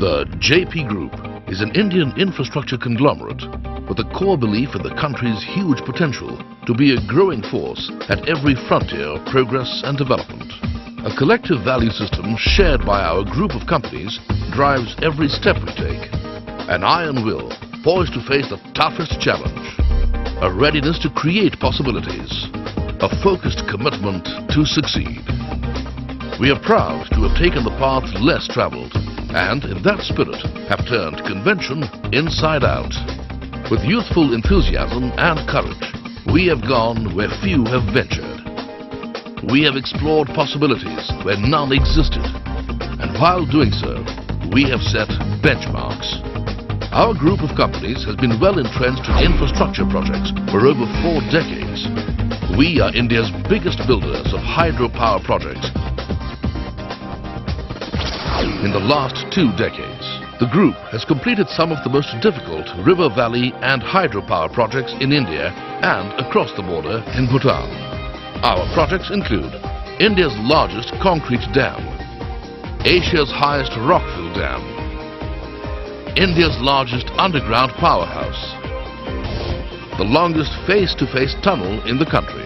The JAYPEE Group is an Indian infrastructure conglomerate with a core belief in the country's huge potential to be a growing force at every frontier of progress and development. A collective value system shared by our group of companies drives every step we take. An iron will poised to face the toughest challenge. A readiness to create possibilities. A focused commitment to succeed. We are proud to have taken the path less traveled and in that spirit have turned convention inside out. With youthful enthusiasm and courage, we have gone where few have ventured. We have explored possibilities where none existed, and while doing so, we have set benchmarks. Our group of companies has been well entrenched in infrastructure projects for over 4 decades. We are India's biggest builders of hydropower projects. In the last 2 decades, the group has completed some of the most difficult river valley and hydropower projects in India and across the border in Bhutan. Our projects include India's largest concrete dam, Asia's highest rockfill dam, India's largest underground powerhouse, the longest face-to-face tunnel in the country.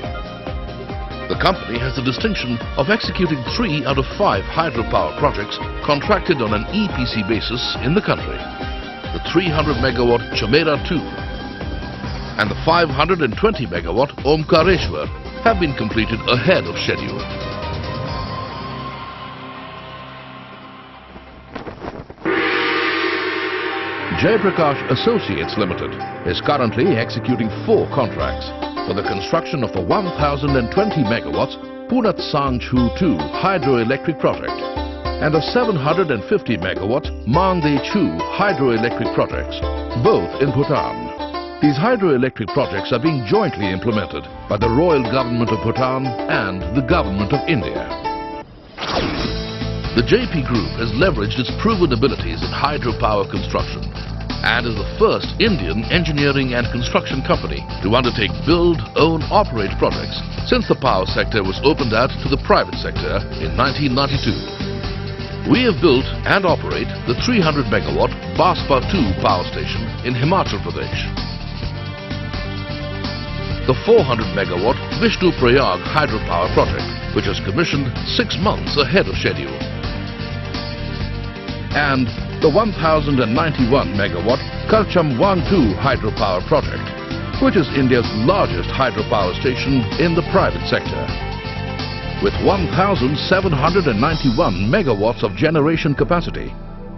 The company has the distinction of executing 3 out of 5 hydropower projects contracted on an EPC basis in the country. The 300 megawatt Chamera 2 and the 520 megawatt Omkareshwar have been completed ahead of schedule. JAYPEE-GROUP Associates Limited is currently executing 4 contracts for the construction of the 1020 megawatts Punat Sangchu 2 hydroelectric project and a 750 megawatt Mangde Chu hydroelectric projects, both in Bhutan. These hydroelectric projects are being jointly implemented by the Royal Government of Bhutan and the Government of India. The JAYPEE Group has leveraged its proven abilities in hydropower construction and is the first Indian engineering and construction company to undertake build, own, operate projects since the power sector was opened out to the private sector in 1992. We have built and operate the 300 megawatt Baspa 2 power station in Himachal Pradesh, the 400 megawatt Vishnu Prayag hydropower project, which was commissioned 6 months ahead of schedule, and the 1091 megawatt Karcham 1-2 hydropower project, which is India's largest hydropower station in the private sector. With 1,791 megawatts of generation capacity,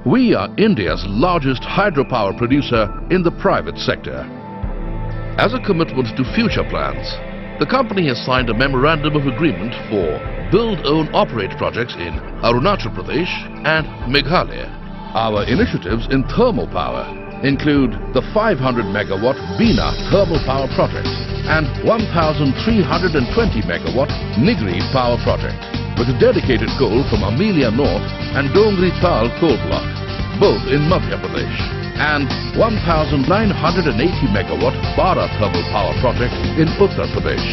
we are India's largest hydropower producer in the private sector. As a commitment to future plans, the company has signed a memorandum of agreement for build, own, operate projects in Arunachal Pradesh and Meghalaya. Our initiatives in thermal power include the 500 megawatt Bina thermal power project and 1,320 megawatt Nigri power project with dedicated coal from Amelia North and Dongri Tal coal block, both in Madhya Pradesh, and 1,980 megawatt Bara thermal power project in Uttar Pradesh.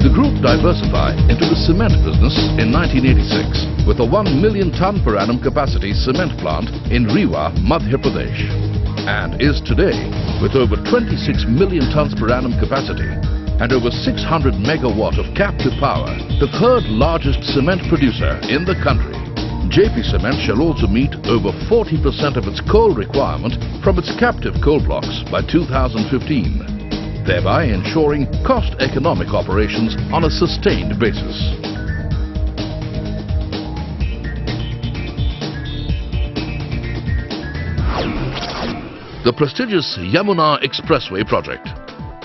The group diversified into the cement business in 1986 with a 1 million ton per annum capacity cement plant in Rewa, Madhya Pradesh, and is today with over 26 million tons per annum capacity and over 600 megawatt of captive power, the 3rd largest cement producer in the country. JAYPEE Cement shall also meet over 40% of its coal requirement from its captive coal blocks by 2015, thereby ensuring cost-economic operations on a sustained basis. The prestigious Yamuna Expressway project,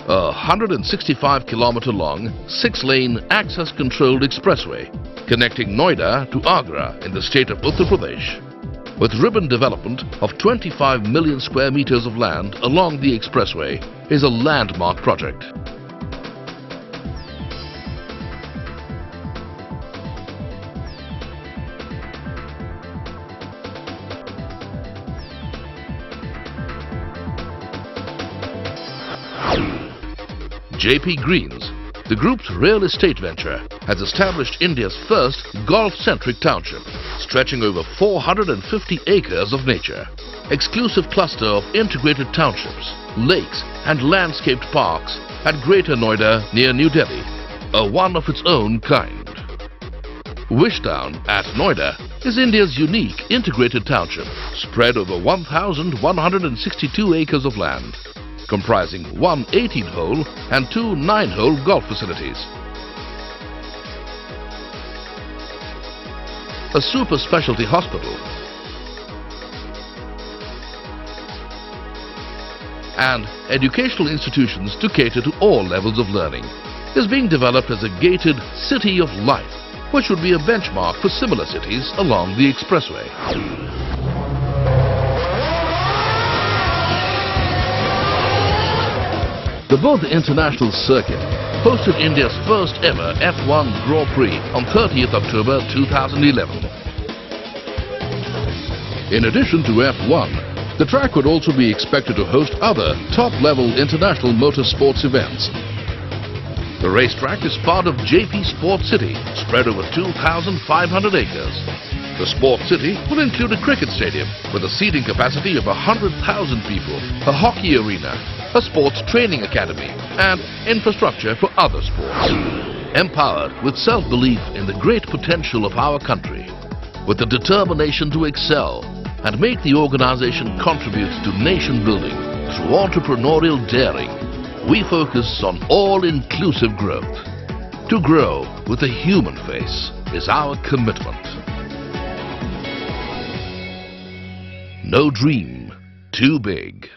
a 165-kilometer long, 6-lane access-controlled expressway connecting Noida to Agra in the state of Uttar Pradesh, with ribbon development of 25 million square meters of land along the expressway, is a landmark project. JAYPEE Greens the group's real estate venture has established India's first golf-centric township, stretching over 450 acres of nature. Exclusive cluster of integrated townships, lakes and landscaped parks at Greater Noida near New Delhi, a one of its own kind. Wishtown at Noida is India's unique integrated township spread over 1,162 acres of land, comprising one 18-hole and two 9-hole golf facilities. A super specialty hospital and educational institutions to cater to all levels of learning is being developed as a gated city of life, which would be a benchmark for similar cities along the expressway. The Bodh International Circuit hosted India's first ever F1 Grand Prix on 30th October 2011. In addition to F1, the track would also be expected to host other top-level international motorsports events. The racetrack is part of JAYPEE Sports City, spread over 2,500 acres. The Sports City will include a cricket stadium with a seating capacity of 100,000 people, a hockey arena, a sports training academy, and infrastructure for other sports. Empowered with self-belief in the great potential of our country, with the determination to excel and make the organization contribute to nation building through entrepreneurial daring, we focus on all-inclusive growth. To grow with a human face is our commitment. No dream too big.